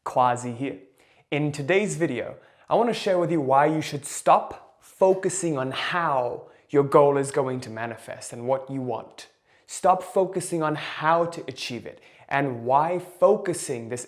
Quazi here. In today's video, I want to share with you why you should stop focusing on how your goal is going to manifest and what you want. Stop focusing on how to achieve it and why focusing this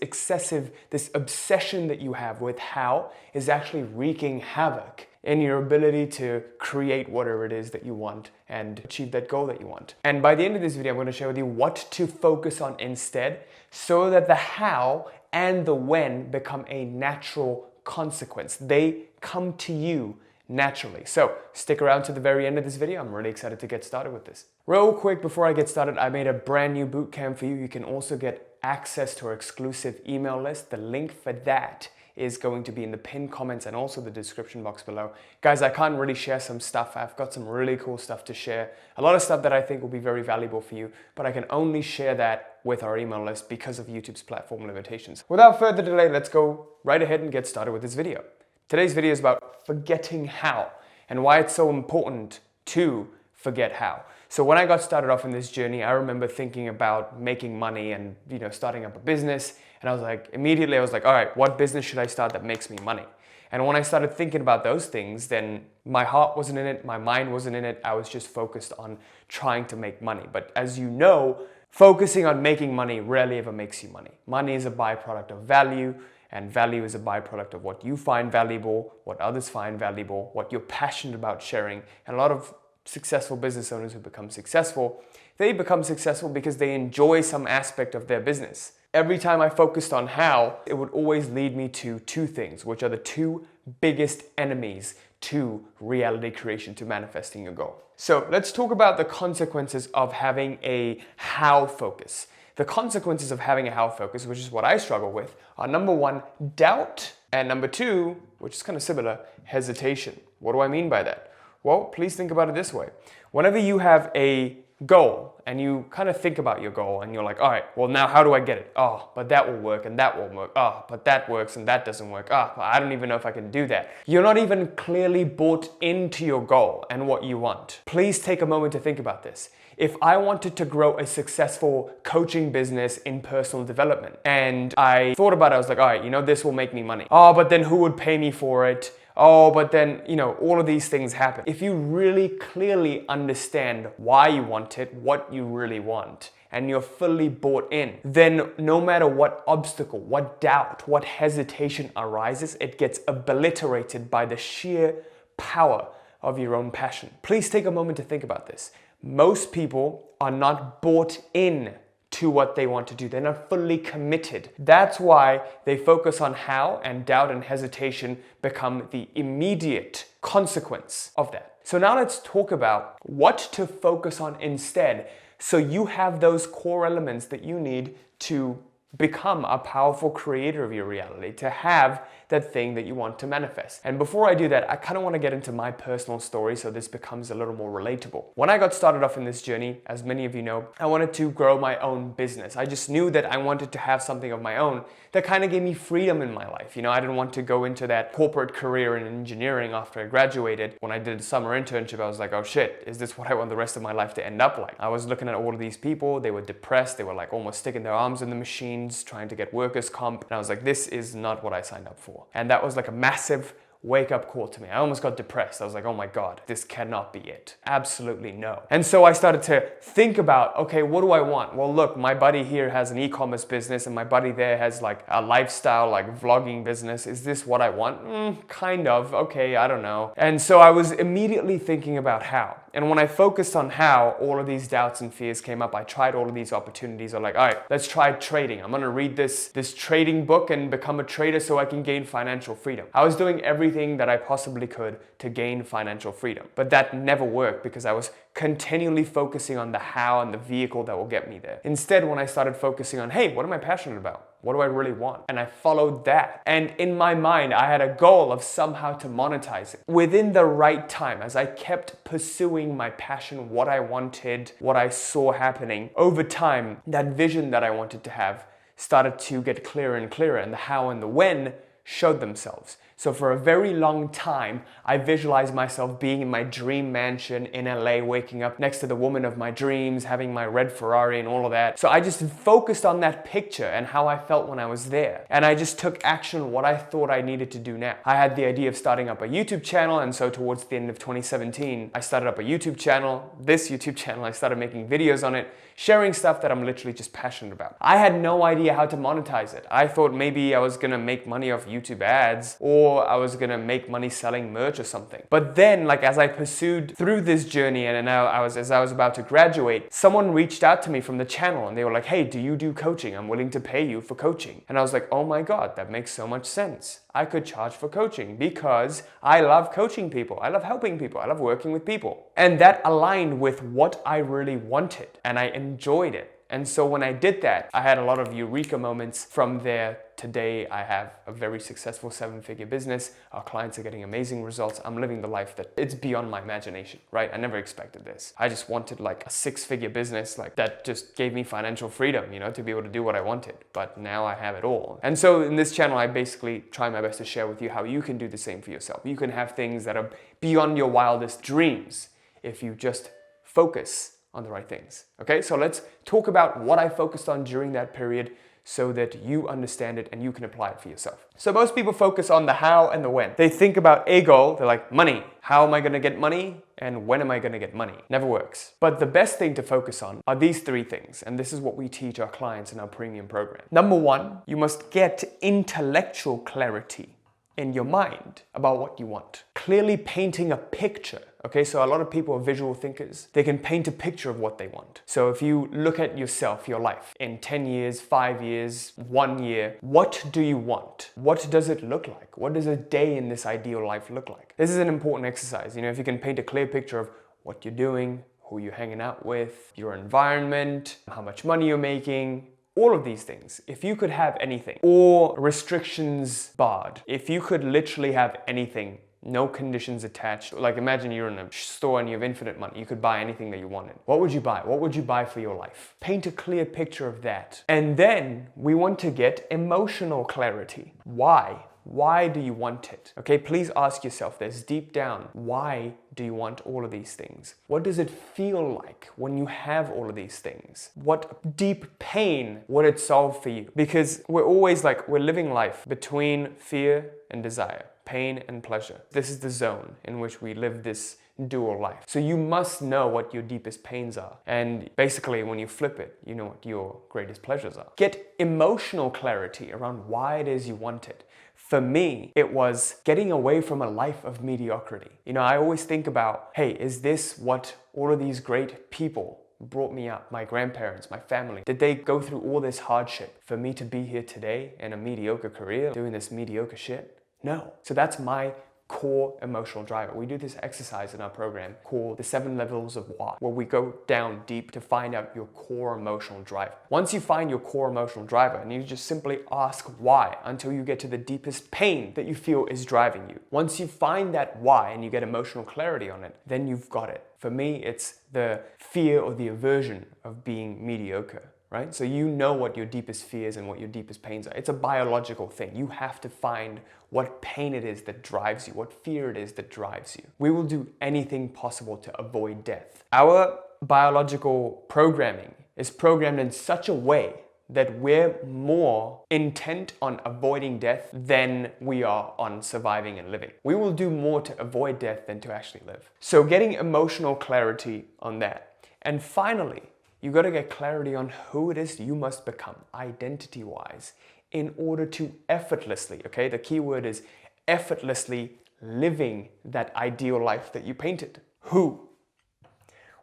obsession that you have with how is actually wreaking havoc in your ability to create whatever it is that you want and achieve that goal that you want. And by the end of this video, I'm going to share with you what to focus on instead so that the how and the when become a natural consequence. They come to you naturally. So stick around to the very end of this video. I'm really excited to get started with this. Real quick before I get started, I made a brand new bootcamp for you. You can also get access to our exclusive email list. The link for that is going to be in the pinned comments and also the description box below. Guys, I can't really share some stuff. I've got some really cool stuff to share. A lot of stuff that I think will be very valuable for you, but I can only share that with our email list because of YouTube's platform limitations. Without further delay, let's go right ahead and get started with this video. Today's video is about forgetting how and why it's so important to forget how. So when I got started off in this journey, I remember thinking about making money and starting up a business. And I was like, immediately I was like, all right, what business should I start that makes me money? And when I started thinking about those things, then my heart wasn't in it, my mind wasn't in it. I was just focused on trying to make money. But as you know, focusing on making money rarely ever makes you money. Money is a byproduct of value, and value is a byproduct of what you find valuable, what others find valuable, what you're passionate about sharing. And a lot of successful business owners who become successful, they become successful because they enjoy some aspect of their business. Every time I focused on how, it would always lead me to two things, which are the two biggest enemies to reality creation, to manifesting your goal. So let's talk about the consequences of having a how focus. The consequences of having a how focus, which is what I struggle with, are number one, doubt, and number two, which is kind of similar, hesitation. What do I mean by that? Well, please think about it this way. Whenever you have a goal and you kind of think about your goal and you're like, all right, well now how do I get it? Oh, but that will work and that won't work. Oh, but that works and that doesn't work. Oh, I don't even know if I can do that. You're not even clearly bought into your goal and what you want. Please take a moment to think about this. If I wanted to grow a successful coaching business in personal development and I thought about it, I was like, all right, this will make me money. Oh, but then who would pay me for it? Oh, but then, all of these things happen. If you really clearly understand why you want it, what you really want, and you're fully bought in, then no matter what obstacle, what doubt, what hesitation arises, it gets obliterated by the sheer power of your own passion. Please take a moment to think about this. Most people are not bought in to what they want to do. They're not fully committed. That's why they focus on how, and doubt and hesitation become the immediate consequence of that. So now let's talk about what to focus on instead, so you have those core elements that you need to become a powerful creator of your reality, to have that thing that you want to manifest. And before I do that, I kind of want to get into my personal story so this becomes a little more relatable. When I got started off in this journey, as many of you know, I wanted to grow my own business. I just knew that I wanted to have something of my own that kind of gave me freedom in my life. I didn't want to go into that corporate career in engineering after I graduated. When I did a summer internship, I was like, oh shit, is this what I want the rest of my life to end up like? I was looking at all of these people, they were depressed, they were like almost sticking their arms in the machines, trying to get workers' comp. And I was like, this is not what I signed up for. And that was like a massive wake-up call to me. I almost got depressed. I was like, oh my God, this cannot be it. Absolutely no. And so I started to think about, okay, what do I want? Well, look, my buddy here has an e-commerce business and my buddy there has like a lifestyle, like vlogging business. Is this what I want? Kind of. Okay, I don't know. And so I was immediately thinking about how. And when I focused on how, all of these doubts and fears came up. I tried all of these opportunities. I'm like, all right, let's try trading. I'm gonna read this trading book and become a trader so I can gain financial freedom. I was doing everything that I possibly could to gain financial freedom. But that never worked because I was continually focusing on the how and the vehicle that will get me there. Instead, when I started focusing on, hey, what am I passionate about? What do I really want? And I followed that. And in my mind, I had a goal of somehow to monetize it within the right time. As I kept pursuing my passion, what I wanted, what I saw happening, over time, that vision that I wanted to have started to get clearer and clearer. And the how and the when showed themselves. So for a very long time, I visualized myself being in my dream mansion in LA, waking up next to the woman of my dreams, having my red Ferrari and all of that. So I just focused on that picture and how I felt when I was there. And I just took action on what I thought I needed to do now. I had the idea of starting up a YouTube channel, and so towards the end of 2017, I started up a YouTube channel. This YouTube channel, I started making videos on it, sharing stuff that I'm literally just passionate about. I had no idea how to monetize it. I thought maybe I was gonna make money off YouTube ads, or I was gonna make money selling merch or something. But then, like, as I pursued through this journey, and now as I was about to graduate, someone reached out to me from the channel and they were like, hey, do you do coaching? I'm willing to pay you for coaching. And I was like, oh my God, that makes so much sense. I could charge for coaching because I love coaching people. I love helping people. I love working with people. And that aligned with what I really wanted, and I enjoyed it. And so when I did that, I had a lot of eureka moments from there. Today, I have a very successful 7-figure business. Our clients are getting amazing results. I'm living the life that it's beyond my imagination, right? I never expected this. I just wanted like a 6-figure business, like that just gave me financial freedom, you know, to be able to do what I wanted. But now I have it all. And so in this channel, I basically try my best to share with you how you can do the same for yourself. You can have things that are beyond your wildest dreams if you just focus on the right things. Okay, so let's talk about what I focused on during that period so that you understand it and you can apply it for yourself. So most people focus on the how and the when. They think about a goal, they're like, money. How am I gonna get money? And when am I gonna get money? Never works. But the best thing to focus on are these 3 things, and this is what we teach our clients in our premium program. Number 1, you must get intellectual clarity in your mind about what you want. Clearly painting a picture. Okay, so a lot of people are visual thinkers. They can paint a picture of what they want. So if you look at yourself, your life, in 10 years, 5 years, 1 year, what do you want? What does it look like? What does a day in this ideal life look like? This is an important exercise. You know, if you can paint a clear picture of what you're doing, who you're hanging out with, your environment, how much money you're making, all of these things. If you could have anything, or restrictions barred, if you could literally have anything, no conditions attached. Like imagine you're in a store and you have infinite money. You could buy anything that you wanted. What would you buy? What would you buy for your life? Paint a clear picture of that. And then we want to get emotional clarity. Why? Why do you want it? Okay, please ask yourself this deep down. Why do you want all of these things? What does it feel like when you have all of these things? What deep pain would it solve for you? Because we're always like, we're living life between fear and desire, pain and pleasure. This is the zone in which we live this dual life. So you must know what your deepest pains are. And basically when you flip it, you know what your greatest pleasures are. Get emotional clarity around why it is you want it. For me, it was getting away from a life of mediocrity. You know, I always think about, hey, is this what all of these great people brought me up, my grandparents, my family? Did they go through all this hardship for me to be here today in a mediocre career, doing this mediocre shit? No. So that's my core emotional driver. We do this exercise in our program called the 7 levels of why, where we go down deep to find out your core emotional driver. Once you find your core emotional driver, and you just simply ask why until you get to the deepest pain that you feel is driving you. Once you find that why and you get emotional clarity on it, then you've got it. For me, it's the fear or the aversion of being mediocre. Right? So you know what your deepest fears and what your deepest pains are. It's a biological thing. You have to find what pain it is that drives you, what fear it is that drives you. We will do anything possible to avoid death. Our biological programming is programmed in such a way that we're more intent on avoiding death than we are on surviving and living. We will do more to avoid death than to actually live. So getting emotional clarity on that. And finally, you got to get clarity on who it is you must become identity-wise in order to effortlessly, okay, the key word is effortlessly living that ideal life that you painted. Who?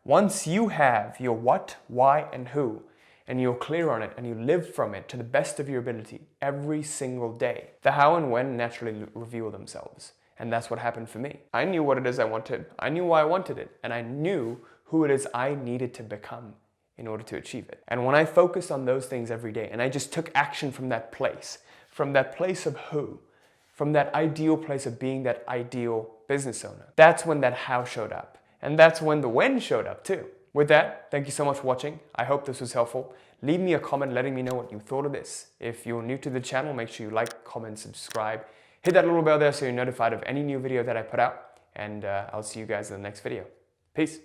Once you have your what, why, and who, and you're clear on it and you live from it to the best of your ability every single day, the how and when naturally reveal themselves. And that's what happened for me. I knew what it is I wanted. I knew why I wanted it. And I knew who it is I needed to become in order to achieve it. And when I focused on those things every day and I just took action from that place of who, from that ideal place of being that ideal business owner, that's when that how showed up. And that's when the when showed up too. With that, thank you so much for watching. I hope this was helpful. Leave me a comment letting me know what you thought of this. If you're new to the channel, make sure you like, comment, subscribe. Hit that little bell there so you're notified of any new video that I put out. And I'll see you guys in the next video. Peace.